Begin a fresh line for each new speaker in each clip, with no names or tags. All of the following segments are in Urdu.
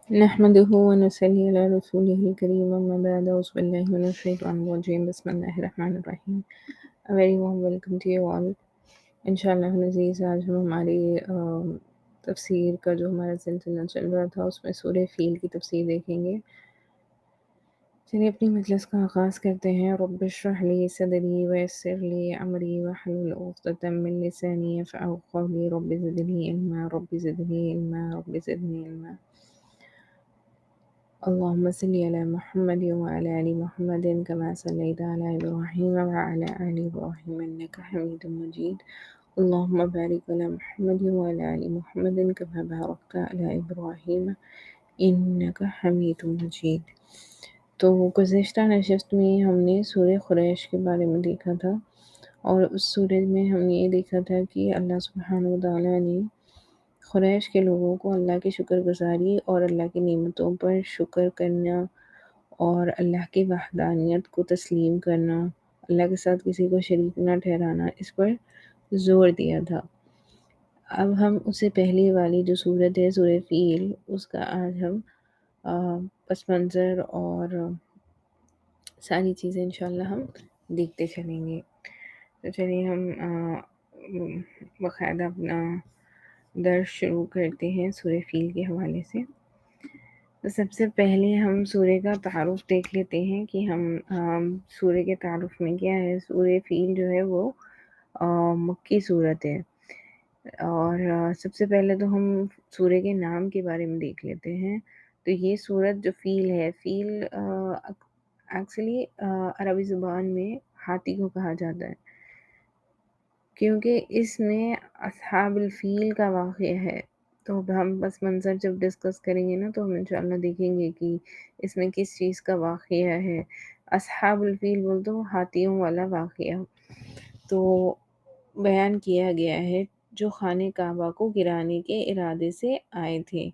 نحمده ونصلي على رسوله الكريم أما بعد أعوذ بالله من الشيطان الرجيم بسم الله الرحمن الرحیم. A very warm welcome to you all. انشاءاللہ نزیز آج ہم ہماری تفسیر کا جو ہمارا سلسلہ چل رہا تھا اس میں سورہ فیل کی تفسیر دیکھیں گے. چلیے اپنی مجلس کا آغاز کرتے ہیں. رب اشرح لی صدری ویسر لی امری واحلل عقدۃ من لسانی یفقهوا قولی. رب زدنی علما رب زدنی علما رب زدنی علما. اللهم صل على محمد وعلى آل محمد كما صليت على إبراهيم وعلى آل إبراهيم إنك حميد مجيد. اللهم بارك على محمد وعلى آل محمد كما باركت على إبراهيم إنك حميد مجيد. تو گزشتہ نشست میں ہم نے سورہ قریش کے بارے میں دیکھا تھا، اور اس سورہ میں ہم نے یہ دیکھا تھا کہ اللہ سبحانہ وتعالیٰ نے قریش کے لوگوں کو اللہ کی شکر گزاری اور اللہ کی نعمتوں پر شکر کرنا اور اللہ کی وحدانیت کو تسلیم کرنا، اللہ کے ساتھ کسی کو شریک نہ ٹھہرانا، اس پر زور دیا تھا. اب ہم اس سے پہلی والی جو صورت ہے سورہ فیل، اس کا آج ہم پس منظر اور ساری چیزیں انشاءاللہ ہم دیکھتے چلیں گے. تو چلیے ہم باقاعدہ اپنا درس شروع کرتے ہیں سورہ فیل کے حوالے سے. تو سب سے پہلے ہم سورہ کا تعارف دیکھ لیتے ہیں کہ ہم سورہ کے تعارف میں کیا ہے. سورہ فیل جو ہے وہ مکی صورت ہے، اور سب سے پہلے تو ہم سورہ کے نام کے بارے میں دیکھ لیتے ہیں. تو یہ صورت جو فیل ہے، فیل ایکچولی عربی زبان میں ہاتھی کو کہا جاتا ہے، کیونکہ اس میں اصحاب الفیل کا واقعہ ہے. تو اب ہم پس منظر جب ڈسکس کریں گے نا تو ہم انشاءاللہ دیکھیں گے کہ اس میں کس چیز کا واقعہ ہے. اصحاب الفیل بول تو ہاتھیوں والا واقعہ تو بیان کیا گیا ہے، جو خانہ کعبہ کو گرانے کے ارادے سے آئے تھے.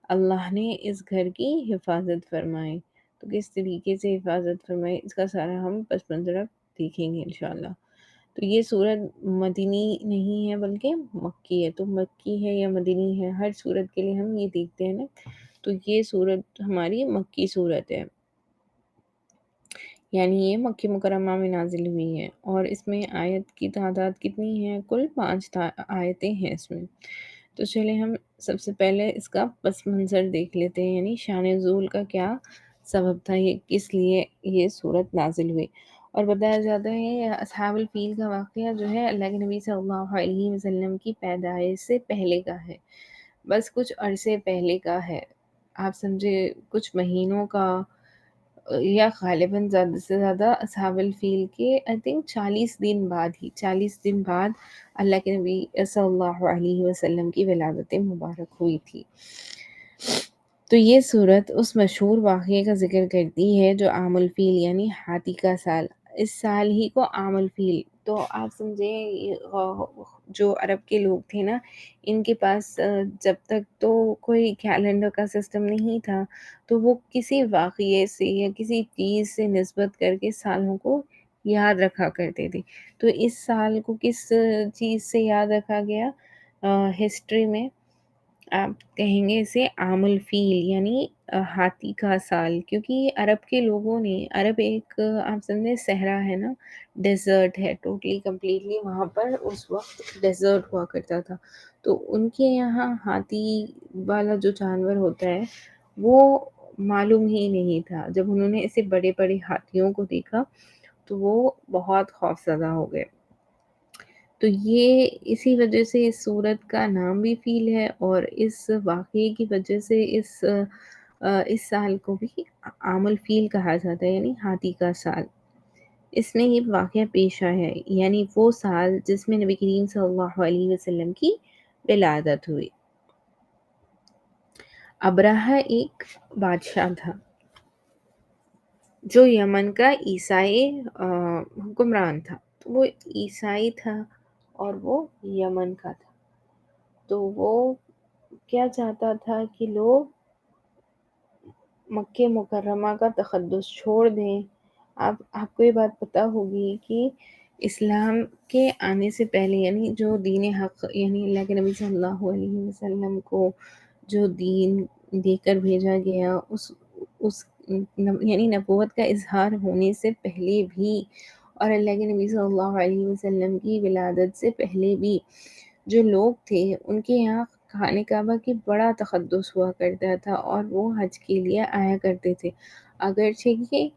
اللہ نے اس گھر کی حفاظت فرمائی. تو کس طریقے سے حفاظت فرمائی اس کا سارا ہم پس منظر دیکھیں گے انشاءاللہ. تو یہ صورت مدنی نہیں ہے بلکہ مکی ہے. تو مکی ہے یا مدنی ہے، ہر صورت کے لیے ہم یہ دیکھتے ہیں نا. تو یہ صورت ہماری مکی صورت ہے، یعنی یہ مکی مکرمہ میں نازل ہوئی ہے، اور اس میں آیت کی تعداد کتنی ہے؟ کل 5 آیتیں ہیں اس میں. تو چلے ہم سب سے پہلے اس کا پس منظر دیکھ لیتے ہیں، یعنی شان نزول کا کیا سبب تھا، یہ کس لیے یہ صورت نازل ہوئی. اور بتایا جاتا ہے یہ اصحاب الفیل کا واقعہ جو ہے اللہ کے نبی صلی اللہ علیہ وسلم کی پیدائش سے پہلے کا ہے، بس کچھ عرصے پہلے کا ہے. آپ سمجھے کچھ مہینوں کا، یا غالباً زیادہ سے زیادہ اصحاب الفیل کے آئی تھنک 40 دن بعد اللہ کے نبی صلی اللہ علیہ وسلم کی ولادت مبارک ہوئی تھی. تو یہ صورت اس مشہور واقعے کا ذکر کرتی ہے جو عام الفیل یعنی ہاتھی کا سال، اس سال ہی کو عام الفیل. تو آپ سمجھیں جو عرب کے لوگ تھے نا، ان کے پاس جب تک تو کوئی کیلنڈر کا سسٹم نہیں تھا، تو وہ کسی واقعے سے یا کسی چیز سے نسبت کر کے سالوں کو یاد رکھا کرتے تھے. تو اس سال کو کس چیز سے یاد رکھا گیا ہسٹری میں؟ آپ کہیں گے اسے عام الفیل یعنی ہاتھی کا سال، کیونکہ عرب کے لوگوں نے، عرب ایک آپ سمجھے صحرا ہے نا، ڈیزرٹ ہے ٹوٹلی کمپلیٹلی، وہاں پر اس وقت ڈیزرٹ ہوا کرتا تھا. تو ان کے یہاں ہاتھی والا جو جانور ہوتا ہے وہ معلوم ہی نہیں تھا. جب انہوں نے ایسے بڑے بڑے ہاتھیوں کو دیکھا تو وہ بہت خوفزدہ ہو گئے. تو یہ اسی وجہ سے اس صورت کا نام بھی فیل ہے، اور اس واقعے کی وجہ سے اس سال کو بھی عام الفیل کہا جاتا ہے، یعنی ہاتھی کا سال. اس میں یہ واقعہ پیش آیا ہے، یعنی وہ سال جس میں نبی کریم صلی اللہ علیہ وسلم کی ولادت ہوئی. ابرہہ ایک بادشاہ تھا جو یمن کا عیسائی حکمران تھا. تو وہ عیسائی تھا اور وہ یمن کا تھا. تو وہ کیا چاہتا تھا کہ لوگ مکہ مکرمہ کا تقدس چھوڑ دیں. آپ کو یہ بات پتہ ہوگی کہ اسلام کے آنے سے پہلے، یعنی جو دین حق، یعنی اللہ کے نبی صلی اللہ علیہ وسلم کو جو دین دے کر بھیجا گیا، اس یعنی نبوت کا اظہار ہونے سے پہلے بھی، اور اللہ کے نبی صلی اللہ علیہ وسلم کی ولادت سے پہلے بھی جو لوگ تھے ان کے یہاں خانہ کعبہ کی بڑا تقدس ہوا کرتا تھا، اور وہ حج کے لیے آیا کرتے تھے، اگرچہ کہ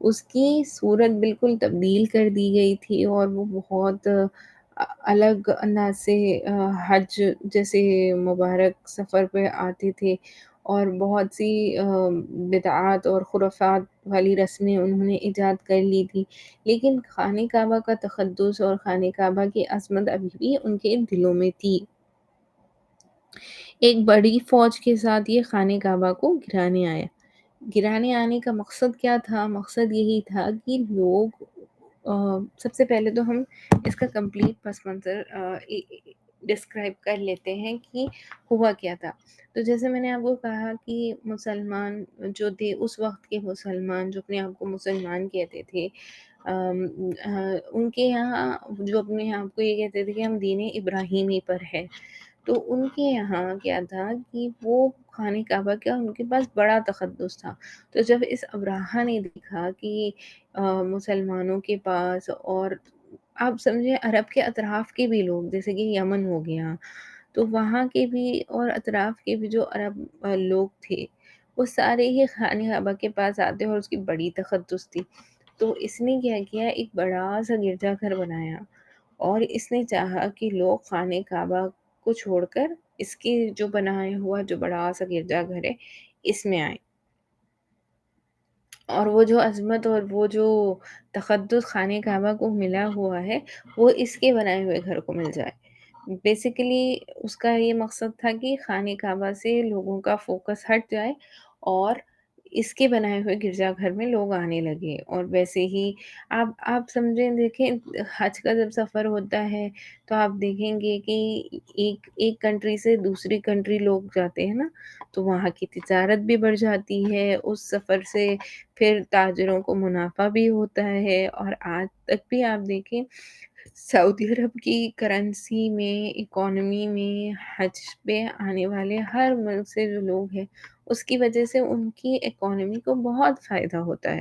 اس کی صورت بالکل تبدیل کر دی گئی تھی، اور وہ بہت الگ انداز سے حج جیسے مبارک سفر پہ آتے تھے، اور بہت سی بدعات اور خرافات والی رسمیں انہوں نے ایجاد کر لی تھی، لیکن خانہ کعبہ کا تقدس اور خانہ کعبہ کی عظمت ابھی بھی ان کے دلوں میں تھی۔ ایک بڑی فوج کے ساتھ یہ خانہ کعبہ کو گرانے آیا۔ گرانے آنے کا مقصد کیا تھا؟ مقصد یہی تھا کہ لوگ سب سے پہلے تو ہم اس کا کمپلیٹ پس منظر ڈسکرائب کر لیتے ہیں کہ ہوا کیا تھا۔ تو جیسے میں نے آپ کو کہا کہ مسلمان جو تھے اس وقت کے مسلمان جو اپنے آپ کو مسلمان کہتے تھے، ان کے یہاں جو اپنے آپ کو یہ کہتے تھے کہ ہم دین ابراہیمی پر ہے، تو ان کے یہاں کیا تھا کہ وہ خانہ کعبہ کا ان کے پاس بڑا تقدس تھا۔ تو جب اس ابراہا نے دیکھا کہ مسلمانوں کے پاس، اور آپ سمجھے عرب کے اطراف کے بھی لوگ جیسے کہ یمن ہو گیا، تو وہاں کے بھی اور اطراف کے بھی جو عرب لوگ تھے وہ سارے ہی خانہ کعبہ کے پاس آتے، اور اس کی بڑی تقدس تھی، تو اس نے کیا کیا، ایک بڑا سا گرجا گھر بنایا، اور اس نے چاہا کہ لوگ خانہ کعبہ کو چھوڑ کر اس کے جو بنایا ہوا جو بڑا سا گرجا گھر ہے اس میں آئے، اور وہ جو عظمت اور وہ جو تقدس خانہ کعبہ کو ملا ہوا ہے وہ اس کے بنائے ہوئے گھر کو مل جائے۔ بیسیکلی اس کا یہ مقصد تھا کہ خانہ کعبہ سے لوگوں کا فوکس ہٹ جائے، اور اس کے بنائے ہوئے گرجا گھر میں لوگ آنے لگے۔ اور ویسے ہی آپ سمجھیں، دیکھیں، حج کا جب سفر ہوتا ہے تو آپ دیکھیں گے کہ ایک کنٹری سے دوسری کنٹری لوگ جاتے ہیں نا، تو وہاں کی تجارت بھی بڑھ جاتی ہے، اس سفر سے پھر تاجروں کو منافع بھی ہوتا ہے، اور آج تک بھی آپ دیکھیں سعودی عرب کی کرنسی میں، اکانومی میں، حج پہ آنے والے ہر ملک سے جو لوگ ہیں اس کی وجہ سے ان کی اکانومی کو بہت فائدہ ہوتا ہے۔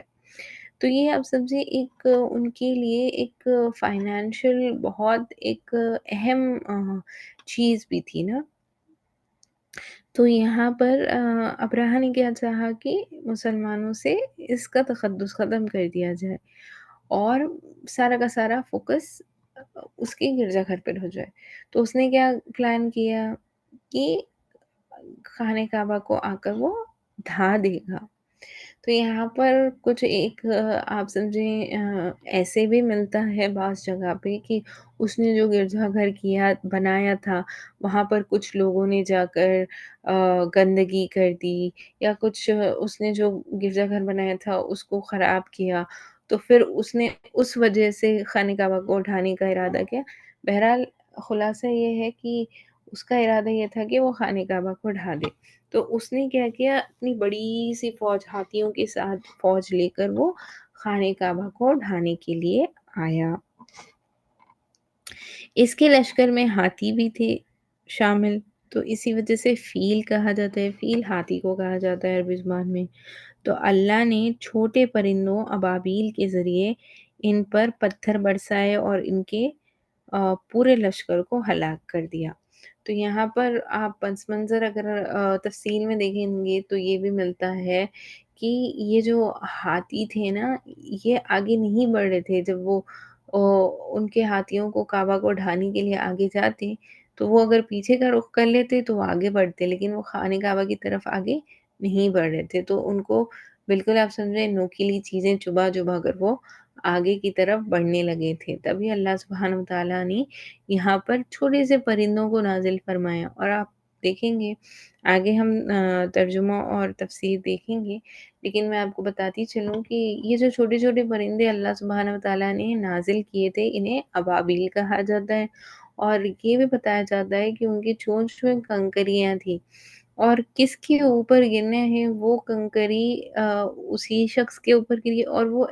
تو یہ آپ سمجھے ایک ان کے لیے ایک فائنینشیل بہت ایک اہم چیز بھی تھی نا۔ تو یہاں پر ابراہا نے کیا چاہا کہ مسلمانوں سے اس کا تقدس ختم کر دیا جائے، اور سارا کا سارا فوکس اس کے گرجا گھر پر ہو جائے۔ تو اس نے کیا پلان کیا کہ خانہ کعبہ کو آ کر وہ ڈھا دے گا۔ تو یہاں پر کچھ ایک آپ سمجھیں ایسے بھی ملتا ہے بعض جگہ پہ کہ اس نے جو گرجا گھر کیا بنایا تھا وہاں پر کچھ لوگوں نے جا کر گندگی کر دی، یا کچھ اس نے جو گرجا گھر بنایا تھا اس کو خراب کیا، تو پھر اس نے اس وجہ سے خانہ کعبہ کو اٹھانے کا ارادہ کیا۔ بہرحال خلاصہ یہ ہے کہ اس کا ارادہ یہ تھا کہ وہ خانہ کعبہ کو ڈھا دے۔ تو اس نے کیا کیا، اپنی بڑی سی فوج ہاتھیوں کے ساتھ فوج لے کر وہ خانہ کعبہ کو ڈھانے کے لیے آیا۔ اس کے لشکر میں ہاتھی بھی تھے شامل، تو اسی وجہ سے فیل کہا جاتا ہے، فیل ہاتھی کو کہا جاتا ہے عربی زبان میں۔ تو اللہ نے چھوٹے پرندوں ابابیل کے ذریعے ان پر پتھر برسائے اور ان کے پورے لشکر کو ہلاک کر دیا۔ تو یہاں پر آپ پس منظر اگر تفصیل میں دیکھیں گے تو یہ بھی ملتا ہے کہ یہ جو ہاتھی تھے نا، یہ آگے نہیں بڑھ رہے تھے۔ جب وہ ان کے ہاتھیوں کو کعبہ کو ڈھانے کے لیے آگے جاتے تو وہ اگر پیچھے کا رخ کر لیتے تو وہ آگے بڑھتے، لیکن وہ خانہ کعبہ کی طرف آگے نہیں بڑھ رہے تھے، تو ان کو بالکل آپ سمجھے نوکیلی چیزیں چبا چبا کر وہ آگے کی طرف بڑھنے لگے تھے۔ تبھی اللہ سبحانہ وتعالیٰ نے یہاں پر چھوٹے سے پرندوں کو نازل فرمایا، اور آپ دیکھیں گے آگے ہم ترجمہ اور تفسیر دیکھیں گے، لیکن میں آپ کو بتاتی چلوں کہ یہ جو چھوٹے چھوٹے پرندے اللہ سبحانہ وتعالیٰ نے نازل کیے تھے انہیں ابابیل کہا جاتا ہے، اور یہ بھی بتایا جاتا ہے کہ ان کی چونچ میں کنکریاں تھیں، اور کس کے اوپر گرنے ہیں وہ کنکری اسی شخص کے اوپر گری، اور وہ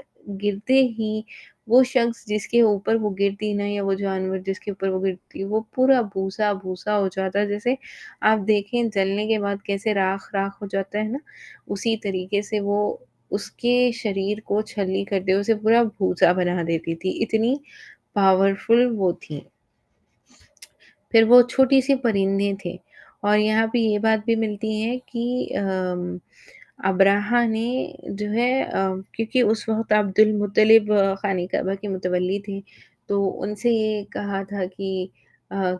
گرتے ہی وہ شخص جس کے اوپر وہ گرتی نا، یا وہ جانور جس کے اوپر وہ گرتی، وہ پورا بھوسا بھوسا ہو جاتا ہے، جیسے آپ دیکھیں جلنے کے بعد کیسے راکھ راکھ ہو جاتا ہے نا، اسی طریقے سے وہ اس کے شریر کو چھلنی کرتے ہوئے اسے پورا بھوسا بنا دیتی تھی، اتنی پاورفل وہ تھی۔ پھر وہ چھوٹی سی پرندے تھے، اور یہاں پہ یہ بات بھی ملتی ہے کہ ابرہہ نے جو ہے کیونکہ اس وقت عبد المطلب خانہ کعبہ کے متولی تھے، تو ان سے یہ کہا تھا کہ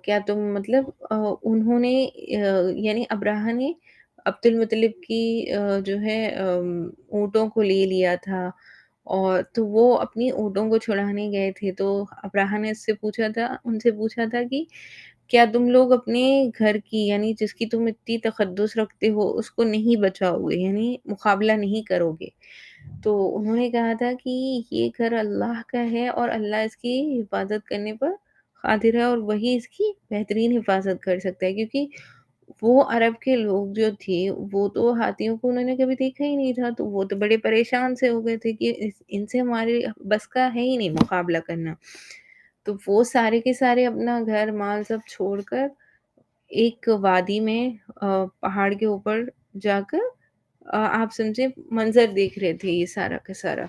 کیا تم مطلب انہوں نے یعنی ابرہہ نے عبد المطلب کی جو ہے اونٹوں کو لے لیا تھا، اور تو وہ اپنی اونٹوں کو چھڑانے گئے تھے، تو ابرہہ نے ان سے پوچھا تھا کہ کیا تم لوگ اپنے گھر کی، یعنی جس کی تم اتنی تقدس رکھتے ہو، اس کو نہیں بچاؤ گے، یعنی مقابلہ نہیں کرو گے؟ تو انہوں نے کہا تھا کہ یہ گھر اللہ کا ہے، اور اللہ اس کی حفاظت کرنے پر قادر ہے، اور وہی اس کی بہترین حفاظت کر سکتا ہے، کیونکہ وہ عرب کے لوگ جو تھے، وہ تو ہاتھیوں کو انہوں نے کبھی دیکھا ہی نہیں تھا، تو وہ تو بڑے پریشان سے ہو گئے تھے کہ ان سے ہمارے بس کا ہے ہی نہیں مقابلہ کرنا۔ تو وہ سارے کے سارے اپنا گھر مال سب چھوڑ کر ایک وادی میں پہاڑ کے اوپر جا کر آپ سمجھے منظر دیکھ رہے تھے یہ سارا کا سارا،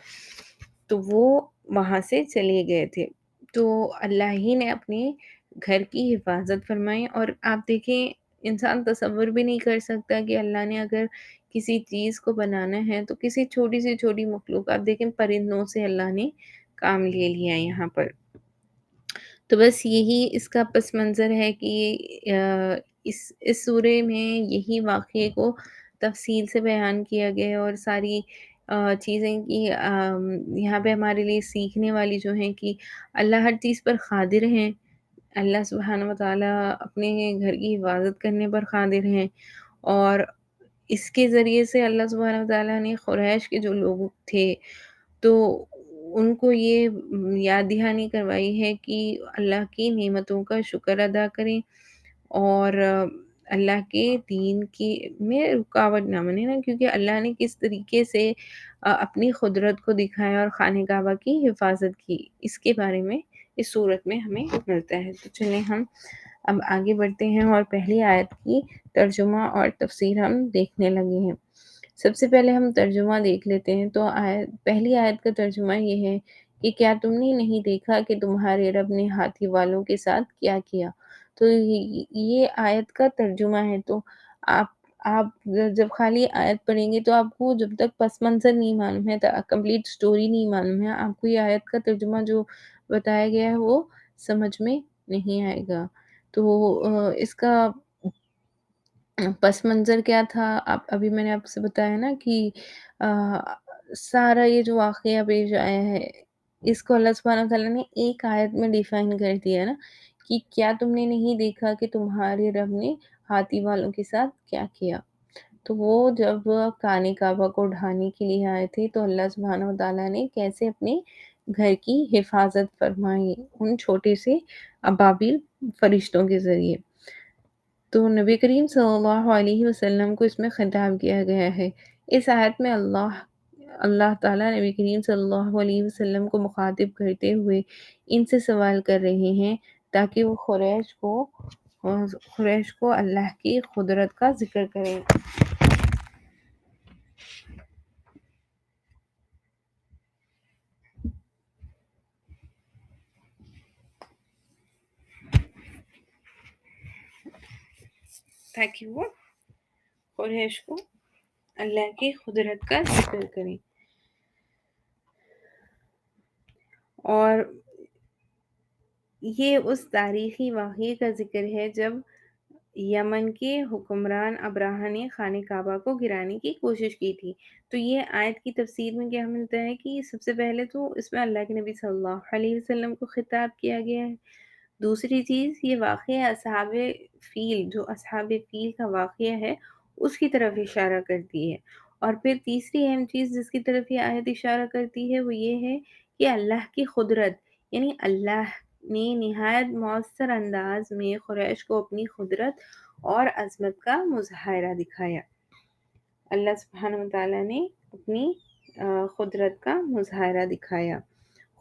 تو وہ وہاں سے چلے گئے تھے۔ تو اللہ ہی نے اپنے گھر کی حفاظت فرمائی، اور آپ دیکھیں انسان تصور بھی نہیں کر سکتا کہ اللہ نے اگر کسی چیز کو بنانا ہے تو کسی چھوٹی سے چھوٹی مخلوق، آپ دیکھیں پرندوں سے اللہ نے کام لے لیا یہاں پر۔ تو بس یہی اس کا پس منظر ہے کہ اس سورہ میں یہی واقعے کو تفصیل سے بیان کیا گیا ہے، اور ساری چیزیں کہ یہاں پہ ہمارے لیے سیکھنے والی جو ہیں کہ اللہ ہر چیز پر قادر ہیں، اللہ سبحانہ وتعالیٰ اپنے گھر کی حفاظت کرنے پر قادر ہیں، اور اس کے ذریعے سے اللہ سبحانہ وتعالیٰ نے قریش کے جو لوگ تھے، تو ان کو یہ یاد دہانی کروائی ہے کہ اللہ کی نعمتوں کا شکر ادا کریں، اور اللہ کے دین کی میں رکاوٹ نہ بنے نا، کیونکہ اللہ نے کس طریقے سے اپنی قدرت کو دکھایا اور خانہ کعبہ کی حفاظت کی، اس کے بارے میں اس صورت میں ہمیں ملتا ہے۔ تو چلیں ہم اب آگے بڑھتے ہیں، اور پہلی آیت کی ترجمہ اور تفسیر ہم دیکھنے لگے ہیں۔ سب سے پہلے ہم ترجمہ دیکھ لیتے ہیں، تو پہلی آیت کا ترجمہ یہ ہے کہ کیا تم نے نہیں دیکھا کہ تمہارے رب نے ہاتھی والوں کے ساتھ کیا کیا؟ تو یہ آیت کا ترجمہ ہے۔ تو آپ آپ جب خالی آیت پڑھیں گے تو آپ کو جب تک پس منظر نہیں معلوم ہے، کمپلیٹ سٹوری نہیں معلوم ہے، آپ کو یہ آیت کا ترجمہ جو بتایا گیا ہے وہ سمجھ میں نہیں آئے گا۔ تو اس کا پس منظر کیا تھا، ابھی میں نے آپ سے بتایا نا کہ آ، سارا یہ جو واقعہ پیش آیا ہے، اس کو اللہ سبحانہ وتعالیٰ نے ایک آیت میں ڈیفائن کر دیا نا، کہ کیا تم نے نہیں دیکھا کہ تمہارے رب نے ہاتھی والوں کے ساتھ کیا کیا؟ تو وہ جب کعبہ کعبہ کو ڈھانے کے لیے آئے تھے، تو اللہ سبحانہ وتعالیٰ نے کیسے اپنے گھر کی حفاظت فرمائی ان چھوٹے سے ابابیل فرشتوں کے ذریعے۔ تو نبی کریم صلی اللہ علیہ وسلم کو اس میں خطاب کیا گیا ہے۔ اس آیت میں اللہ تعالیٰ نبی کریم صلی اللہ علیہ وسلم کو مخاطب کرتے ہوئے ان سے سوال کر رہے ہیں، تاکہ وہ قریش کو اللہ کی قدرت کا ذکر کریں۔ تاکہ وہ قریش کو اللہ کی قدرت کا ذکر کریں۔ اور یہ اس تاریخی واقعے کا ذکر ہے جب یمن کے حکمران ابرہہ نے خانہ کعبہ کو گرانے کی کوشش کی تھی۔ تو یہ آیت کی تفسیر میں کیا ملتا ہے کہ سب سے پہلے تو اس میں اللہ کے نبی صلی اللہ علیہ وسلم کو خطاب کیا گیا ہے۔ دوسری چیز، یہ واقعہ اصحاب فیل کا واقعہ ہے، اس کی طرف اشارہ کرتی ہے۔ اور پھر تیسری اہم چیز جس کی طرف یہ آیت اشارہ کرتی ہے وہ یہ ہے کہ اللہ کی قدرت، یعنی اللہ نے نہایت مؤثر انداز میں قریش کو اپنی قدرت اور عظمت کا مظاہرہ دکھایا۔ اللہ سبحانہ وتعالیٰ نے اپنی قدرت کا مظاہرہ دکھایا،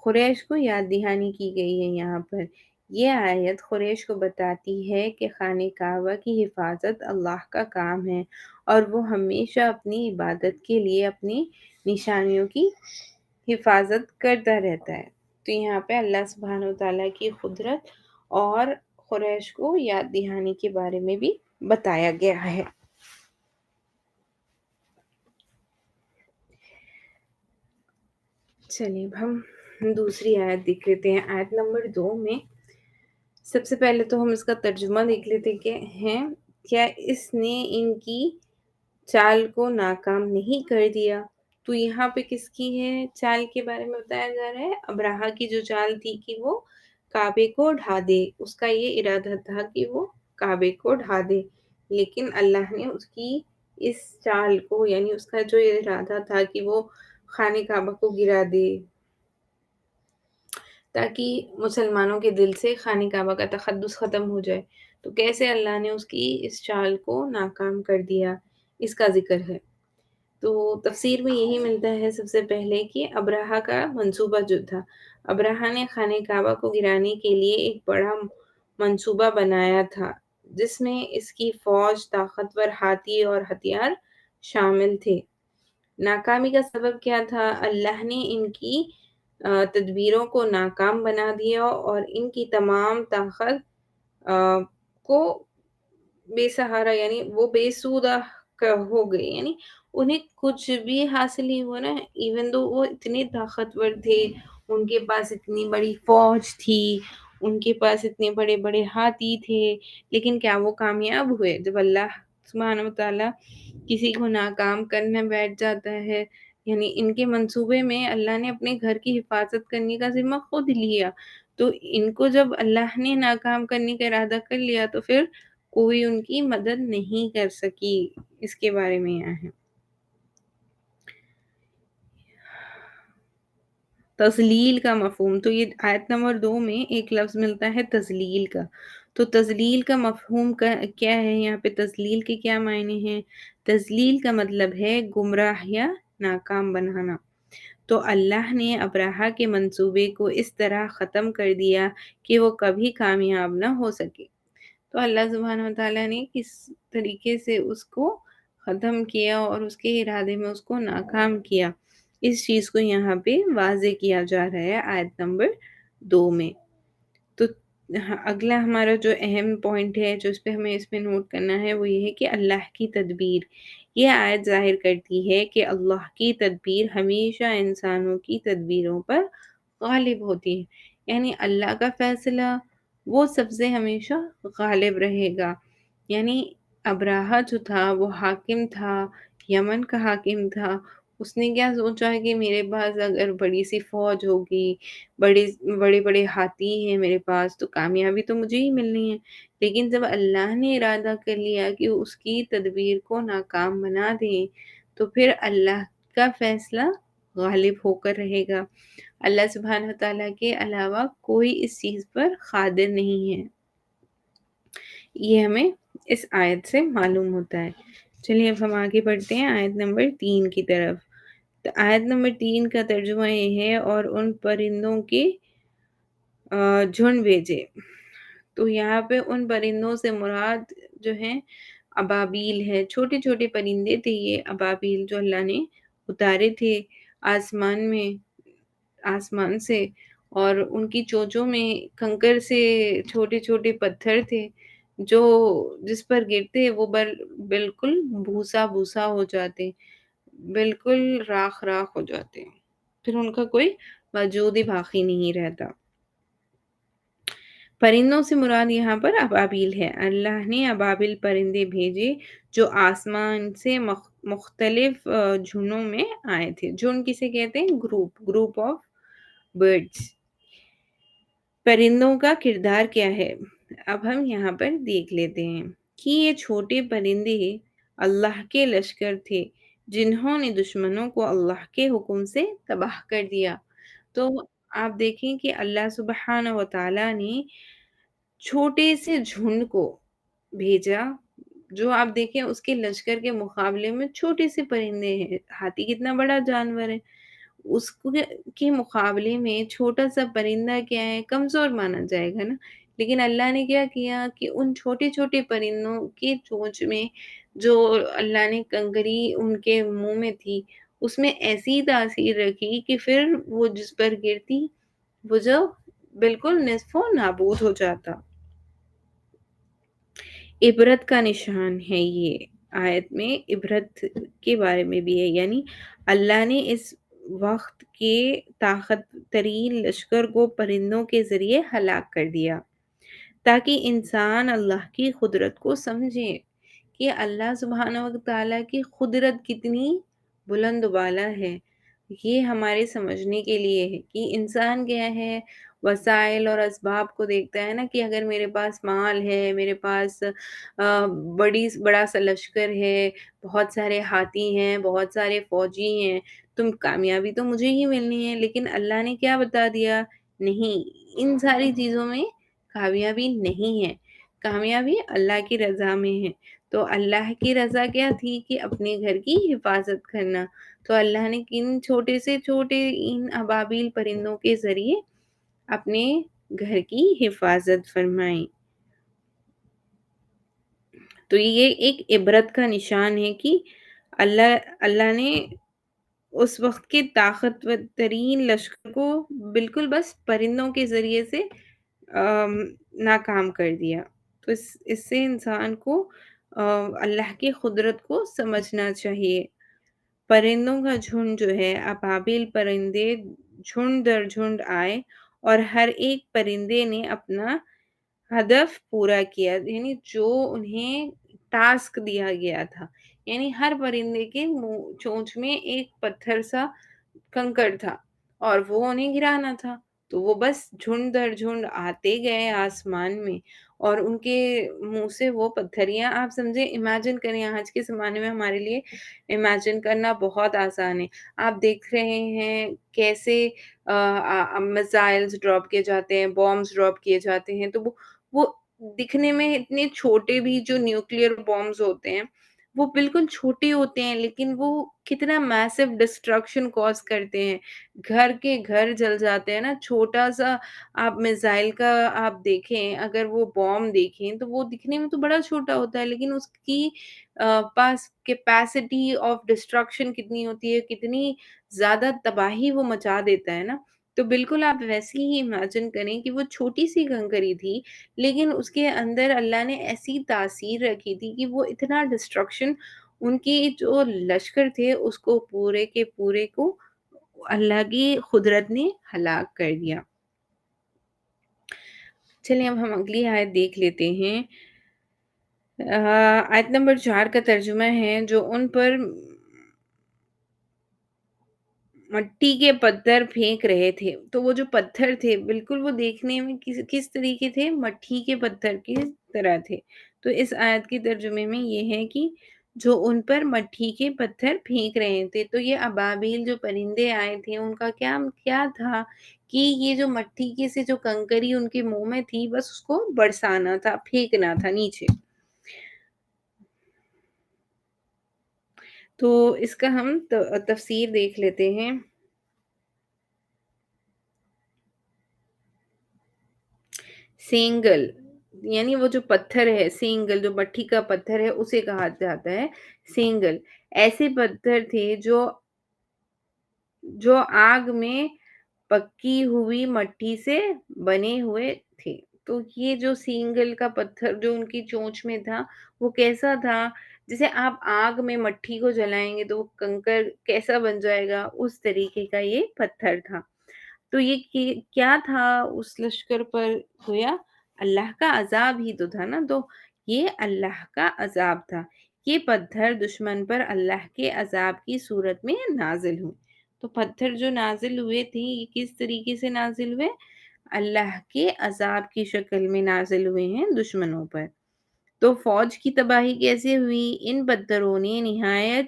قریش کو یاد دہانی کی گئی ہے یہاں پر۔ یہ آیت قریش کو بتاتی ہے کہ خانہ کعبہ کی حفاظت اللہ کا کام ہے اور وہ ہمیشہ اپنی عبادت کے لیے اپنی نشانیوں کی حفاظت کرتا رہتا ہے۔ تو یہاں پہ اللہ سبحانہ وتعالیٰ کی قدرت اور قریش کو یاد دہانی کے بارے میں بھی بتایا گیا ہے۔ چلیے اب ہم دوسری آیت دیکھ لیتے ہیں۔ آیت نمبر 2 میں سب سے پہلے تو ہم اس کا ترجمہ دیکھ لیتے ہیں۔ کیا اس نے ان کی چال کو ناکام نہیں کر دیا؟ تو یہاں پہ کس کی ہے چال کے بارے میں بتایا جا رہا ہے؟ ابرہہ کی جو چال تھی کہ وہ کعبے کو ڈھا دے، اس کا یہ ارادہ تھا کہ وہ کعبے کو ڈھا دے، لیکن اللہ نے اس کی اس چال کو، یعنی اس کا جو ارادہ تھا کہ وہ خانہ کعبہ کو گرا دے تاکہ مسلمانوں کے دل سے خانہ کعبہ کا تقدس ختم ہو جائے، تو کیسے اللہ نے اس کی اس چال کو ناکام کر دیا، اس کا ذکر ہے۔ تو تفسیر میں یہی ملتا ہے سب سے پہلے کہ ابرہہ کا منصوبہ جو تھا، ابرہہ نے خانہ کعبہ کو گرانے کے لیے ایک بڑا منصوبہ بنایا تھا جس میں اس کی فوج، طاقتور ہاتھی اور ہتھیار شامل تھے۔ ناکامی کا سبب کیا تھا؟ اللہ نے ان کی تدبیروں کو ناکام بنا دیا اور ان کی تمام طاقت کو بے سہارا، یعنی وہ بے سودہ ہو گئے، یعنی انہیں کچھ بھی حاصل نہیں ہوا نا، ایون دو وہ اتنے طاقتور تھے، ان کے پاس اتنی بڑی فوج تھی، ان کے پاس اتنے بڑے بڑے ہاتھی تھے، لیکن کیا وہ کامیاب ہوئے؟ جب اللہ سبحانہ وتعالیٰ کسی کو ناکام کرنے بیٹھ جاتا ہے، یعنی ان کے منصوبے میں اللہ نے اپنے گھر کی حفاظت کرنے کا ذمہ خود لیا، تو ان کو جب اللہ نے ناکام کرنے کا ارادہ کر لیا تو پھر کوئی ان کی مدد نہیں کر سکی۔ اس کے بارے میں یہاں ہے تذلیل کا مفہوم۔ تو یہ آیت نمبر 2 میں ایک لفظ ملتا ہے تذلیل کا۔ تو تذلیل کا مفہوم کیا ہے یہاں پہ؟ تذلیل کے کیا معنی ہیں؟ تذلیل کا مطلب ہے گمراہ یا ناکام بنانا۔ تو اللہ نے ابرہہ کے منصوبے کو اس طرح ختم کر دیا کہ وہ کبھی کامیاب نہ ہو سکے۔ تو اللہ سبحانہ وتعالیٰ نے کس طریقے سے اس کو ختم کیا اور اس کے ارادے میں اس کو ناکام کیا، اس چیز کو یہاں پہ واضح کیا جا رہا ہے آیت نمبر 2 میں۔ تو اگلا ہمارا جو اہم پوائنٹ ہے جو اس پہ نوٹ کرنا ہے وہ یہ ہے کہ اللہ کی تدبیر۔ یہ آیت ظاہر کرتی ہے کہ اللہ کی تدبیر ہمیشہ انسانوں کی تدبیروں پر غالب ہوتی ہے، یعنی اللہ کا فیصلہ وہ سب سے ہمیشہ غالب رہے گا۔ یعنی ابرہہ جو تھا وہ حاکم تھا، یمن کا حاکم تھا، اس نے کیا سوچا کہ میرے پاس اگر بڑی سی فوج ہوگی، بڑے بڑے ہاتھی ہیں میرے پاس، تو کامیابی تو مجھے ہی ملنی ہے۔ لیکن جب اللہ نے ارادہ کر لیا کہ اس کی تدبیر کو ناکام بنا دیں، تو پھر اللہ کا فیصلہ غالب ہو کر رہے گا۔ اللہ سبحانہ وتعالیٰ کے علاوہ کوئی اس چیز پر قادر نہیں ہے۔ یہ ہمیں اس آیت سے معلوم ہوتا ہے۔ چلیے اب ہم آگے بڑھتے ہیں آیت نمبر 3 کی طرف۔ تو آیت نمبر 3 کا ترجمہ یہ ہے اور ان پرندوں کے جھنڈ بھیجے۔ تو یہاں پہ ان پرندوں سے مراد جو ہیں ابابیل ہے، چھوٹے چھوٹے پرندے تھے یہ ابابیل جو اللہ نے اتارے تھے آسمان سے، اور ان کی چونچوں میں کنکر سے چھوٹے چھوٹے پتھر تھے جو جس پر گرتے وہ بالکل بھوسا بھوسا ہو جاتے، بالکل راکھ راکھ ہو جاتے، پھر ان کا کوئی وجود ہی باقی نہیں رہتا۔ پرندوں سے مراد یہاں پر ابابیل ہے۔ اللہ نے ابابیل پرندے بھیجے جو آسمان سے مختلف جھنوں میں آئے تھے۔ جھنڈ کسے کہتے ہیں؟ Group of birds. پرندوں کا کردار کیا ہے؟ اب ہم یہاں پر دیکھ لیتے ہیں کہ یہ چھوٹے پرندے اللہ کے لشکر تھے جنہوں نے دشمنوں کو اللہ کے حکم سے تباہ کر دیا۔ تو آپ دیکھیں کہ اللہ سبحانہ وتعالیٰ نے چھوٹے سے جھنڈ کو بھیجا، جو آپ دیکھیں اس کے لشکر کے مقابلے میں چھوٹے سے پرندے ہیں۔ ہاتھی کتنا بڑا جانور ہے، اس کے مقابلے میں چھوٹا-سا پرندہ کیا ہے، کمزور مانا جائے گا نا، لیکن اللہ نے کیا کیا کہ ان چھوٹے-چھوٹے پرندوں کے چونچ میں جو اللہ نے کنکری ان کے منہ میں تھی، اس میں ایسی تاثیر رکھی کہ پھر وہ جس پر گرتی، وہ جو بالکل نصف و نابود ہو جاتا۔ عبرت کا نشان ہے یہ، آیت میں عبرت کے بارے میں بھی ہے، یعنی اللہ نے اس وقت کے طاقت ترین لشکر کو پرندوں کے ذریعے ہلاک کر دیا تاکہ انسان اللہ کی قدرت کو سمجھے کہ اللہ سبحانہ و تعالیٰ کی قدرت کتنی بلند و بالا ہے۔ یہ ہمارے سمجھنے کے لیے ہے کہ انسان کیا ہے، وسائل اور اسباب کو دیکھتا ہے نا، کہ اگر میرے پاس مال ہے، میرے پاس بڑا سا لشکر ہے، بہت سارے ہاتھی ہیں، بہت سارے فوجی ہیں، تم کامیابی تو مجھے ہی ملنی ہے، لیکن اللہ نے کیا بتا دیا؟ نہیں، ان ساری چیزوں میں کامیابی نہیں ہے، کامیابی اللہ کی رضا میں ہے۔ تو اللہ کی رضا کیا تھی؟ کہ اپنے گھر کی حفاظت کرنا۔ تو اللہ نے کن چھوٹے سے چھوٹے ان ابابیل پرندوں کے ذریعے اپنے گھر کی حفاظت فرمائی۔ تو یہ ایک عبرت کا نشان ہے کہ اللہ نے اس وقت کے طاقتور ترین لشکر کو بالکل بس پرندوں کے ذریعے سے ناکام کر دیا۔ تو اس سے انسان کو اللہ کی قدرت کو سمجھنا چاہیے۔ پرندوں کا جھنڈ جو ہے، ابابیل پرندے جھنڈ در جھنڈ آئے اور ہر ایک پرندے نے اپنا ہدف پورا کیا، یعنی جو انہیں ٹاسک دیا گیا تھا، یعنی ہر پرندے کے چونچ میں ایک پتھر سا کنکر تھا اور وہ انہیں گرانا تھا۔ تو وہ بس جھنڈ در جھنڈ آتے گئے آسمان میں، اور ان کے منہ سے وہ پتھریاں، آپ سمجھے، امیجن کریں، آج کے زمانے میں ہمارے لیے امیجن کرنا بہت آسان ہے۔ آپ دیکھ رہے ہیں کیسے میزائلز ڈراپ کیے جاتے ہیں، بامز ڈراپ کیے جاتے ہیں، تو وہ دکھنے میں اتنے چھوٹے بھی، جو نیوکلیئر بامز ہوتے ہیں وہ بالکل چھوٹے ہوتے ہیں، لیکن وہ کتنا میسو ڈسٹرکشن کوز کرتے ہیں، گھر کے گھر جل جاتے ہیں نا۔ چھوٹا سا آپ میزائل کا آپ دیکھیں، اگر وہ بام دیکھیں تو وہ دکھنے میں تو بڑا چھوٹا ہوتا ہے، لیکن اس کی پاس کیپیسٹی آف ڈسٹرکشن کتنی ہوتی ہے، کتنی زیادہ تباہی وہ مچا دیتا ہے نا۔ تو بالکل آپ ویسے ہی امیجن کریں کہ وہ چھوٹی سی کنکری تھی، لیکن اس کے اندر اللہ نے ایسی تاثیر رکھی تھی کہ وہ اتنا ڈسٹرکشن، ان کی جو لشکر تھے اس کو پورے کے پورے کو اللہ کی قدرت نے ہلاک کر دیا۔ چلیں اب ہم اگلی آیت دیکھ لیتے ہیں۔ آیت نمبر 4 کا ترجمہ ہے، جو ان پر مٹی کے پتھر پھینک رہے تھے۔ تو وہ جو پتھر تھے، بالکل وہ دیکھنے میں کس طریقے تھے؟ مٹی کے پتھر کی طرح تھے۔ تو اس آیت کے ترجمے میں یہ ہے کہ جو ان پر مٹی کے پتھر پھینک رہے تھے، تو یہ ابابیل جو پرندے آئے تھے، ان کا کیا تھا کہ یہ جو مٹی کے سے جو کنکری ان کے منہ میں تھی، بس اس کو برسانا تھا، پھینکنا تھا نیچے۔ تو اس کا ہم تفسیر دیکھ لیتے ہیں۔ سینگل، یعنی وہ جو پتھر ہے، سینگل جو مٹی کا پتھر ہے، اسے کہا جاتا ہے سینگل۔ ایسے پتھر تھے جو آگ میں پکی ہوئی مٹی سے بنے ہوئے تھے۔ تو یہ جو سینگل کا پتھر جو ان کی چونچ میں تھا، وہ کیسا تھا؟ جیسے آپ آگ میں مٹی کو جلائیں گے تو وہ کنکر کیسا بن جائے گا، اس طریقے کا یہ پتھر تھا۔ تو یہ کیا تھا اس لشکر پر؟ گویا اللہ کا عذاب ہی تو تھا نا۔ تو یہ اللہ کا عذاب تھا، یہ پتھر دشمن پر اللہ کے عذاب کی صورت میں نازل ہوئے۔ تو پتھر جو نازل ہوئے تھے، یہ کس طریقے سے نازل ہوئے؟ اللہ کے عذاب کی شکل میں نازل ہوئے ہیں دشمنوں پر۔ تو فوج کی تباہی کیسے ہوئی؟ ان پتھروں نے نہایت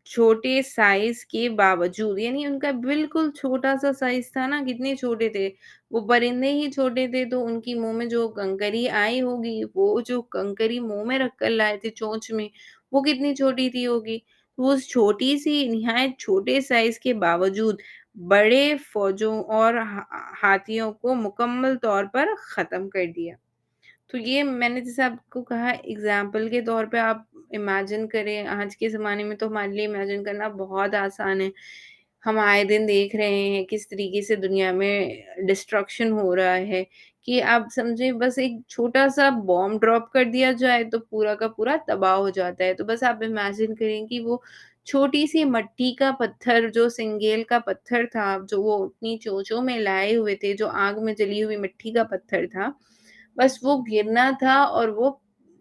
چھوٹے سائز کے باوجود، یعنی ان کا بالکل چھوٹا سا سائز تھا نا، کتنے چھوٹے تھے وہ پرندے ہی، چھوٹے تھے، تو ان کی منہ میں جو کنکری آئی ہوگی، وہ جو کنکری منہ میں رکھ کر لائے تھے چونچ میں، وہ کتنی چھوٹی تھی ہوگی۔ وہ اس چھوٹی سی نہایت چھوٹے سائز کے باوجود بڑے فوجوں اور ہاتھیوں کو مکمل طور پر ختم کر دیا۔ تو یہ میں نے جیسے آپ کو کہا ایگزامپل کے طور پہ آپ امیجن کریں، آج کے زمانے میں تو ہمارے لیے امیجن کرنا بہت آسان ہے۔ ہم آئے دن دیکھ رہے ہیں کس طریقے سے دنیا میں ڈسٹرکشن ہو رہا ہے کہ آپ سمجھیں بس ایک چھوٹا سا بوم ڈراپ کر دیا جائے تو پورا کا پورا تباہ ہو جاتا ہے۔ تو بس آپ امیجن کریں کہ وہ چھوٹی سی مٹی کا پتھر جو سنگیل کا پتھر تھا، جو وہ اپنی چونچوں میں لائے ہوئے تھے، جو آگ میں جلی ہوئی مٹی کا پتھر تھا، بس وہ گرنا تھا اور وہ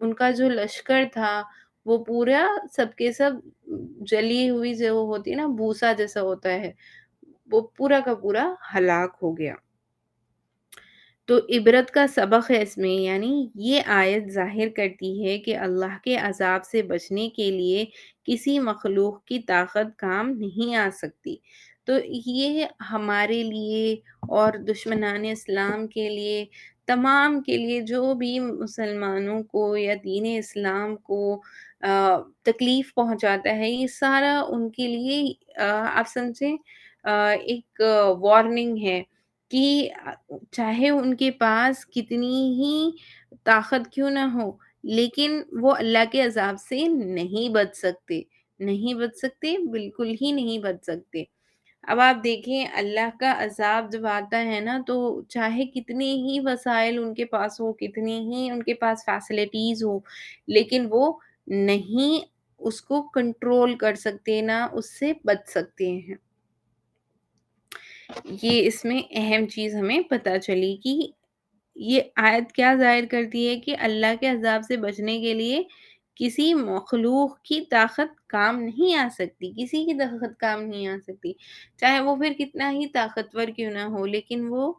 ان کا جو لشکر تھا وہ پورا سب کے سب جلی ہوئی جو ہوتی ہے نا بھوسا جیسا ہوتا ہے، وہ پورا کا پورا ہلاک ہو گیا۔ تو عبرت کا سبق ہے اس میں، یعنی یہ آیت ظاہر کرتی ہے کہ اللہ کے عذاب سے بچنے کے لیے کسی مخلوق کی طاقت کام نہیں آ سکتی۔ تو یہ ہمارے لیے اور دشمنان اسلام کے لیے، تمام کے لیے، جو بھی مسلمانوں کو یا دین اسلام کو تکلیف پہنچاتا ہے، یہ سارا ان کے لیے آپ سمجھیں ایک وارننگ ہے کہ چاہے ان کے پاس کتنی ہی طاقت کیوں نہ ہو، لیکن وہ اللہ کے عذاب سے نہیں بچ سکتے، نہیں بچ سکتے، بالکل ہی نہیں بچ سکتے۔ اب آپ دیکھیں اللہ کا عذاب جب آتا ہے نا تو چاہے کتنے ہی وسائل ان کے پاس ہو، کتنی ہی ان کے پاس فیسلٹیز ہو، لیکن وہ نہیں اس کو کنٹرول کر سکتے، نہ اس سے بچ سکتے ہیں۔ یہ اس میں اہم چیز ہمیں پتہ چلی کہ یہ آیت کیا ظاہر کرتی ہے کہ اللہ کے عذاب سے بچنے کے لیے کسی مخلوق کی طاقت کام نہیں آ سکتی، کسی کی طاقت کام نہیں آ سکتی، چاہے وہ پھر کتنا ہی طاقتور کیوں نہ ہو، لیکن وہ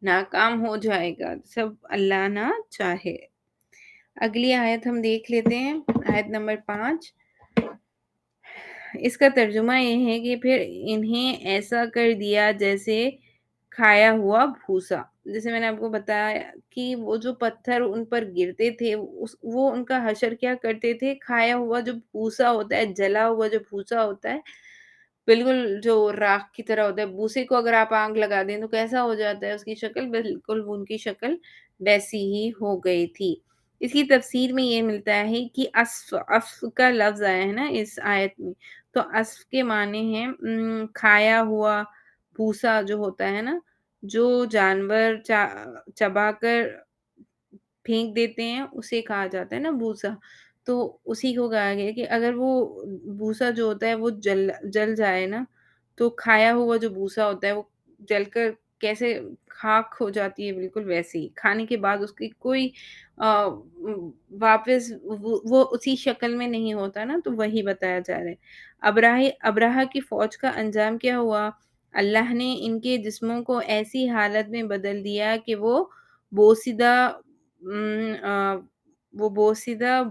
ناکام ہو جائے گا سب اللہ نہ چاہے۔ اگلی آیت ہم دیکھ لیتے ہیں، آیت نمبر 5۔ اس کا ترجمہ یہ ہے کہ پھر انہیں ایسا کر دیا جیسے کھایا ہوا بھوسا۔ جیسے میں نے آپ کو بتایا کہ وہ جو پتھر ان پر گرتے تھے وہ ان کا حشر کیا کرتے تھے، کھایا ہوا جو بھوسا ہوتا ہے، جلا ہوا جو بھوسا ہوتا ہے، بالکل جو راکھ کی طرح ہوتا ہے۔ بھوسے کو اگر آپ آگ لگا دیں تو کیسا ہو جاتا ہے اس کی شکل، بالکل وہ ان کی شکل ویسی ہی ہو گئی تھی۔ اس کی تفسیر میں یہ ملتا ہے کہ اسف کا لفظ آیا ہے نا اس آیت میں، تو اسف کے معنی ہیں کھایا ہوا بھوسا جو ہوتا ہے نا، جو جانور چبا کر پھینک دیتے ہیں اسے کہا جاتا ہے نا بھوسا۔ تو اسی کو کہا گیا کہ اگر وہ بھوسا جو ہوتا ہے وہ جل جائے نا، تو کھایا ہوا جو بھوسا ہوتا ہے وہ جل کر کیسے خاک ہو جاتی ہے، بالکل ویسے ہی کھانے کے بعد اس کی کوئی واپس وہ اسی شکل میں نہیں ہوتا نا، تو وہی بتایا جا رہا ہے۔ ابراہ کی فوج کا انجام کیا ہوا؟ اللہ نے ان کے جسموں کو ایسی حالت میں بدل دیا کہ بوسیدہ وہ بوسیدہ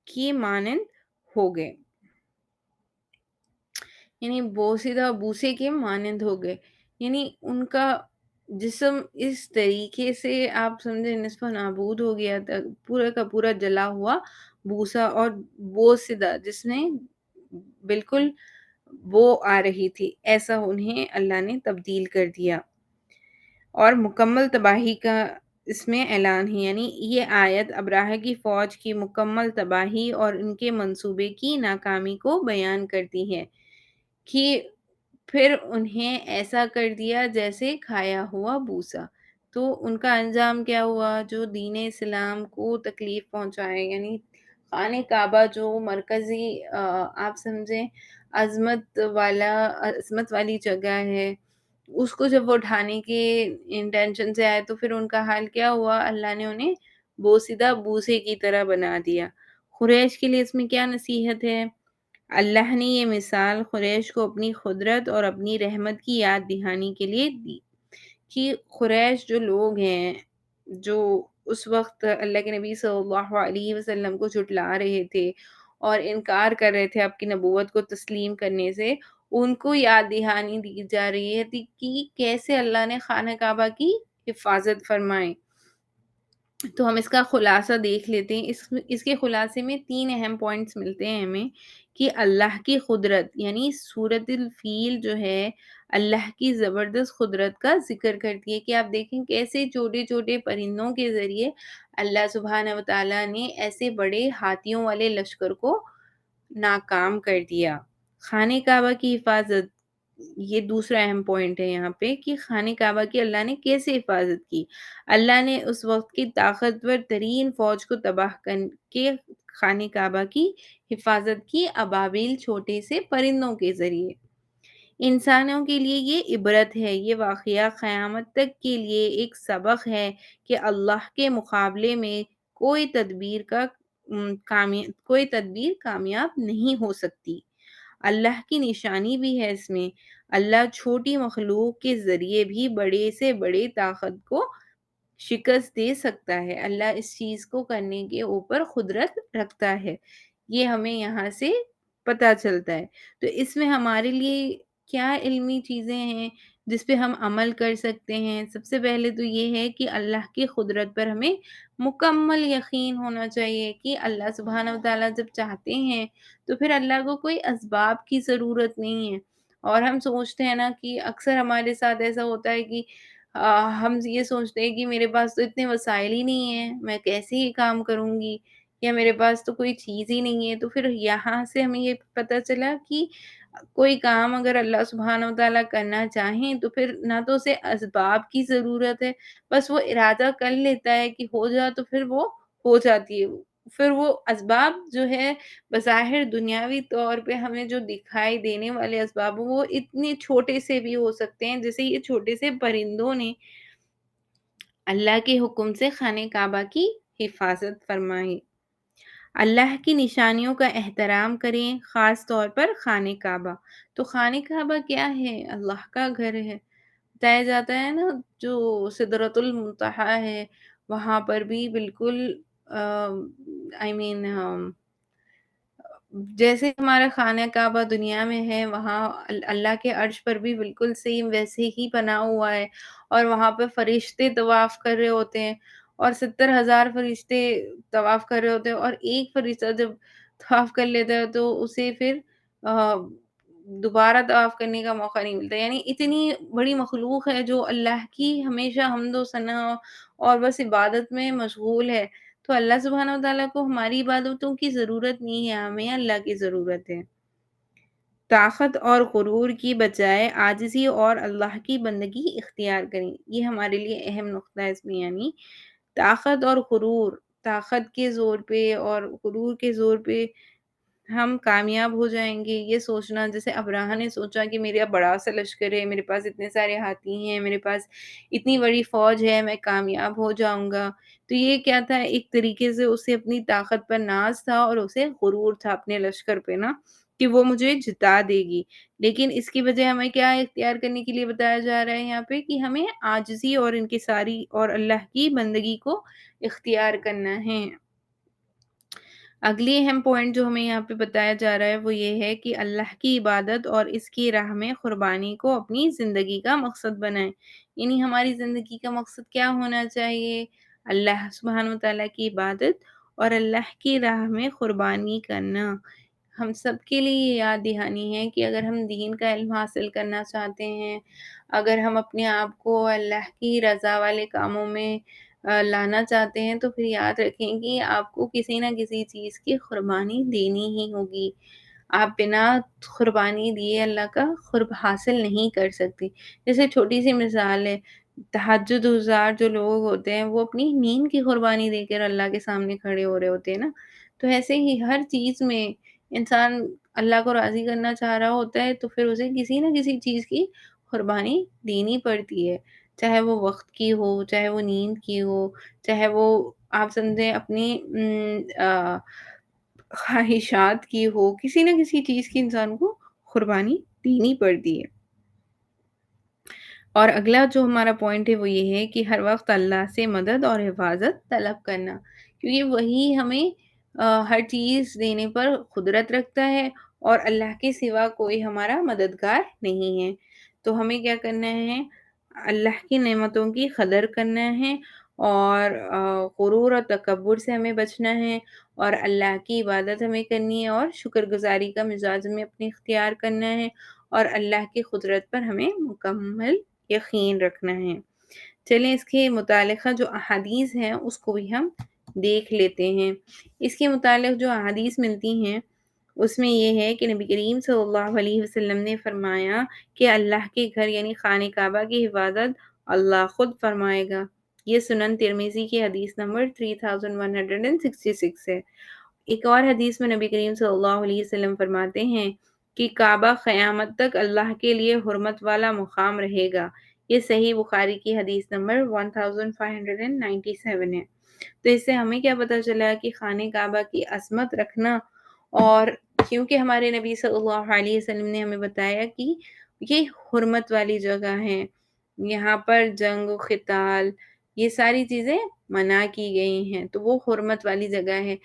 کی مانند ہو گئے، یعنی بوسیدہ بوسے کے مانند ہو گئے، یعنی ان کا جسم اس طریقے سے آپ سمجھے نصف نابود ہو گیا تھا، پورا کا پورا جلا ہوا بوسا اور بوسیدہ جس میں بالکل بو آ رہی تھی، ایسا انہیں اللہ نے تبدیل کر دیا، اور مکمل تباہی کا اس میں اعلان ہے۔ یعنی یہ آیت ابراہ کی فوج کی مکمل تباہی اور ان کے منصوبے کی ناکامی کو بیان کرتی ہے کہ پھر انہیں ایسا کر دیا جیسے کھایا ہوا بھوسا۔ تو ان کا انجام کیا ہوا؟ جو دین اسلام کو تکلیف پہنچائے، یعنی خانہ کعبہ جو مرکزی آپ سمجھیں عظمت والی جگہ ہے، اس کو جب وہ اٹھانے کے انٹینشن سے آئے تو پھر ان کا حال کیا ہوا؟ اللہ نے انہیں بوسیدہ بوسے کی طرح بنا دیا۔ قریش کے لیے اس میں کیا نصیحت ہے؟ اللہ نے یہ مثال قریش کو اپنی قدرت اور اپنی رحمت کی یاد دہانی کے لیے دی کہ قریش جو لوگ ہیں، جو اس وقت اللہ کے نبی صلی اللہ علیہ وسلم کو جھٹلا رہے تھے اور انکار کر رہے تھے آپ کی نبوت کو تسلیم کرنے سے، ان کو یاد دہانی دی جا رہی ہے کہ کیسے اللہ نے خانہ کعبہ کی حفاظت فرمائی۔ تو ہم اس کا خلاصہ دیکھ لیتے ہیں۔ اس کے خلاصے میں 3 اہم پوائنٹس ملتے ہیں ہمیں کہ اللہ کی قدرت، یعنی سورۃ الفیل جو ہے اللہ کی زبردست قدرت کا ذکر کرتی ہے، کہ آپ دیکھیں کیسے چھوٹے چھوٹے پرندوں کے ذریعے اللہ سبحانہ و تعالیٰ نے ایسے بڑے ہاتھیوں والے لشکر کو ناکام کر دیا۔ خانہ کعبہ کی حفاظت، یہ دوسرا اہم پوائنٹ ہے یہاں پہ، کہ خانہ کعبہ کی اللہ نے کیسے حفاظت کی۔ اللہ نے اس وقت کی طاقتور ترین فوج کو تباہ کر کے خانہ کعبہ کی حفاظت کی، ابابیل چھوٹے سے پرندوں کے ذریعے۔ انسانوں کے لیے یہ عبرت ہے، یہ واقعہ قیامت تک کے لیے ایک سبق ہے کہ اللہ کے مقابلے میں کوئی تدبیر کا کوئی تدبیر کامیاب نہیں ہو سکتی۔ اللہ کی نشانی بھی ہے اس میں، اللہ چھوٹی مخلوق کے ذریعے بھی بڑے سے بڑے طاقت کو شکست دے سکتا ہے۔ اللہ اس چیز کو کرنے کے اوپر قدرت رکھتا ہے، یہ ہمیں یہاں سے پتہ چلتا ہے۔ تو اس میں ہمارے لیے کیا علمی چیزیں ہیں جس پہ ہم عمل کر سکتے ہیں؟ سب سے پہلے تو یہ ہے کہ اللہ کی قدرت پر ہمیں مکمل یقین ہونا چاہیے، کہ اللہ سبحانہ و تعالیٰ جب چاہتے ہیں تو پھر اللہ کو کوئی اسباب کی ضرورت نہیں ہے۔ اور ہم سوچتے ہیں نا کہ اکثر ہمارے ساتھ ایسا ہوتا ہے کہ ہم یہ سوچتے ہیں کہ میرے پاس تو اتنے وسائل ہی نہیں ہیں، میں کیسے یہ کام کروں گی، یا میرے پاس تو کوئی چیز ہی نہیں ہے۔ تو پھر یہاں سے ہمیں یہ پتہ چلا کہ کوئی کام اگر اللہ سبحانہ و تعالیٰ کرنا چاہیں تو پھر نہ تو اسے اسباب کی ضرورت ہے، بس وہ ارادہ کر لیتا ہے کہ ہو جا تو پھر وہ ہو جاتی ہے۔ پھر وہ اسباب جو ہے بظاہر دنیاوی طور پہ ہمیں جو دکھائی دینے والے اسباب ہیں، وہ اتنے چھوٹے سے بھی ہو سکتے ہیں، جیسے یہ چھوٹے سے پرندوں نے اللہ کے حکم سے خانہ کعبہ کی حفاظت فرمائی۔ اللہ کی نشانیوں کا احترام کریں، خاص طور پر خانہ کعبہ۔ تو خانہ کعبہ کیا ہے؟ اللہ کا گھر ہے۔ بتایا جاتا ہے نا، جو سدرۃ المنتہا ہے وہاں پر بھی بالکل آئی مین جیسے ہمارا خانہ کعبہ دنیا میں ہے، وہاں اللہ کے عرش پر بھی بالکل سیم ویسے ہی بنا ہوا ہے، اور وہاں پہ فرشتے طواف کر رہے ہوتے ہیں، اور 70,000 فرشتے طواف کر رہے ہوتے ہیں، اور ایک فرشتہ جب طواف کر لیتا ہے تو اسے پھر آ، دوبارہ طواف کرنے کا موقع نہیں ملتا۔ یعنی اتنی بڑی مخلوق ہے جو اللہ کی ہمیشہ حمد و ثنا اور بس عبادت میں مشغول ہے۔ تو اللہ سبحانہ و تعالیٰ کو ہماری عبادتوں کی ضرورت نہیں ہے، ہمیں اللہ کی ضرورت ہے۔ طاقت اور غرور کی بجائے عاجزی اور اللہ کی بندگی اختیار کریں، یہ ہمارے لیے اہم نقطہ ہے اس میں۔ یعنی طاقت اور غرور، طاقت کے زور پہ اور غرور کے زور پہ ہم کامیاب ہو جائیں گے، یہ سوچنا، جیسے ابراہہ نے سوچا کہ میرا بڑا سا لشکر ہے، میرے پاس اتنے سارے ہاتھی ہیں، میرے پاس اتنی بڑی فوج ہے، میں کامیاب ہو جاؤں گا۔ تو یہ کیا تھا؟ ایک طریقے سے اسے اپنی طاقت پر ناز تھا، اور اسے غرور تھا اپنے لشکر پہ نا، کہ وہ مجھے جتا دے گی۔ لیکن اس کی بجائے ہمیں کیا اختیار کرنے کے لیے بتایا جا رہا ہے یہاں پہ؟ کہ ہمیں عاجزی اور انکساری اور اللہ کی بندگی کو اختیار کرنا ہے۔ اگلی اہم پوائنٹ جو ہمیں یہاں پہ بتایا جا رہا ہے وہ یہ ہے کہ اللہ کی عبادت اور اس کی راہ میں قربانی کو اپنی زندگی کا مقصد بنائیں۔ یعنی ہماری زندگی کا مقصد کیا ہونا چاہیے؟ اللہ سبحانہ و تعالیٰ کی عبادت اور اللہ کی راہ میں قربانی کرنا۔ ہم سب کے لیے یہ یاد دہانی ہے کہ اگر ہم دین کا علم حاصل کرنا چاہتے ہیں، اگر ہم اپنے آپ کو اللہ کی رضا والے کاموں میں لانا چاہتے ہیں، تو پھر یاد رکھیں کہ آپ کو کسی نہ کسی چیز کی قربانی دینی ہی ہوگی۔ آپ بنا قربانی دیے اللہ کا قرب حاصل نہیں کر سکتے۔ جیسے چھوٹی سی مثال ہے، تہجد گزار جو لوگ ہوتے ہیں وہ اپنی نیند کی قربانی دے کر اللہ کے سامنے کھڑے ہو رہے ہوتے ہیں نا۔ تو ایسے ہی ہر چیز میں انسان اللہ کو راضی کرنا چاہ رہا ہوتا ہے تو پھر اسے کسی نہ کسی چیز کی قربانی دینی پڑتی ہے، چاہے وہ وقت کی ہو، چاہے وہ نیند کی ہو، چاہے وہ آپ سمجھیں اپنی خواہشات کی ہو، کسی نہ کسی چیز کی انسان کو قربانی دینی پڑتی ہے۔ اور اگلا جو ہمارا پوائنٹ ہے وہ یہ ہے کہ ہر وقت اللہ سے مدد اور حفاظت طلب کرنا، کیونکہ وہی ہمیں ہر چیز دینے پر قدرت رکھتا ہے، اور اللہ کے سوا کوئی ہمارا مددگار نہیں ہے۔ تو ہمیں کیا کرنا ہے؟ اللہ کی نعمتوں کی قدر کرنا ہے، اور غرور اور تکبر سے ہمیں بچنا ہے، اور اللہ کی عبادت ہمیں کرنی ہے، اور شکر گزاری کا مزاج ہمیں اپنے اختیار کرنا ہے، اور اللہ کی قدرت پر ہمیں مکمل یقین رکھنا ہے۔ چلیں اس کے متعلقہ جو احادیث ہیں اس کو بھی ہم دیکھ لیتے ہیں۔ اس کے متعلق جو احادیث ملتی ہیں اس میں یہ ہے کہ نبی کریم صلی اللہ علیہ وسلم نے فرمایا کہ اللہ کے گھر یعنی خانہ کعبہ کی حفاظت اللہ خود فرمائے گا۔ یہ سنن ترمذی کی حدیث نمبر 3166 ہے۔ ایک اور حدیث میں نبی کریم صلی اللہ علیہ وسلم فرماتے ہیں کہ کعبہ قیامت تک اللہ کے لیے حرمت والا مقام رہے گا۔ یہ صحیح بخاری کی حدیث نمبر 1597 ہے۔ تو اس سے ہمیں کیا پتہ چلا کہ خانہ کعبہ کی عظمت رکھنا، اور کیونکہ ہمارے نبی صلی اللہ علیہ وسلم نے ہمیں بتایا کہ یہ حرمت والی جگہ ہے، یہاں پر جنگ و قتال یہ ساری چیزیں منع کی گئی ہیں، تو وہ حرمت والی جگہ ہے۔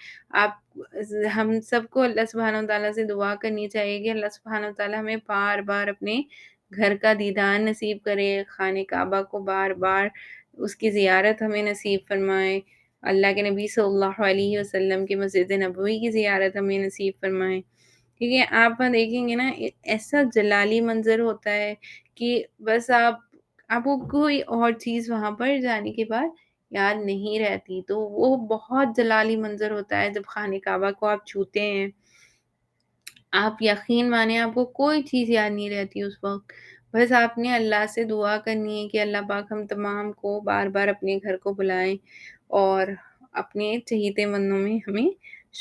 آپ ہم سب کو اللہ سبحانہ وتعالیٰ سے دعا کرنی چاہیے کہ اللہ سبحانہ وتعالیٰ ہمیں بار بار اپنے گھر کا دیدار نصیب کرے، خانہ کعبہ کو بار بار اس کی زیارت ہمیں نصیب فرمائے، اللہ کے نبی صلی اللہ علیہ وسلم کی مسجد نبوی کی زیارت ہمیں نصیب فرمائے۔ کیونکہ آپ دیکھیں گے نا ایسا جلالی منظر ہوتا ہے کہ بس آپ کو کوئی اور چیز وہاں پر جانے کے بعد یاد نہیں رہتی، تو وہ بہت جلالی منظر ہوتا ہے جب خانہ کعبہ کو آپ چھوتے ہیں۔ آپ یقین مانیں آپ کو کوئی چیز یاد نہیں رہتی اس وقت، بس آپ نے اللہ سے دعا کرنی ہے کہ اللہ پاک ہم تمام کو بار بار اپنے گھر کو بلائیں اور اپنے چہیتے منوں میں ہمیں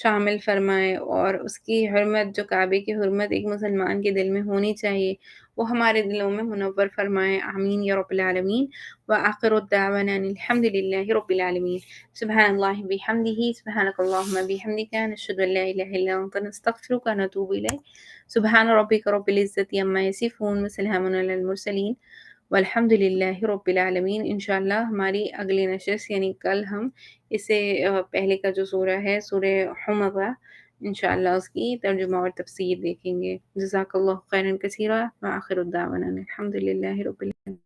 شامل فرمائے، اور اس کی حرمت جو کعبے کی حرمت ایک مسلمان کے دل میں ہونی چاہیے وہ ہمارے دلوں میں منور فرمائے، آمین یا رب العالمین۔ وآخر الدعوانا ان الحمد للہ رب العالمین۔ سبحان اللہ بحمدہ، سبحانک اللہم بحمدک، نشہد ان لا الہ الا انت، نستغفرک ونتوب الیک۔ سبحان ربک رب العزة عما یصفون، وسلام علی المرسلین، والحمد للہ رب العالمین۔ انشاءاللہ ہماری اگلی نشست یعنی کل ہم اسے پہلے کا جو سورہ ہے سورہ حمزہ، انشاءاللہ اس کی ترجمہ اور تفسیر دیکھیں گے۔ جزاک اللہ خیرا کثیرا، وآخر الدعوانا الحمد للہ رب العالمین۔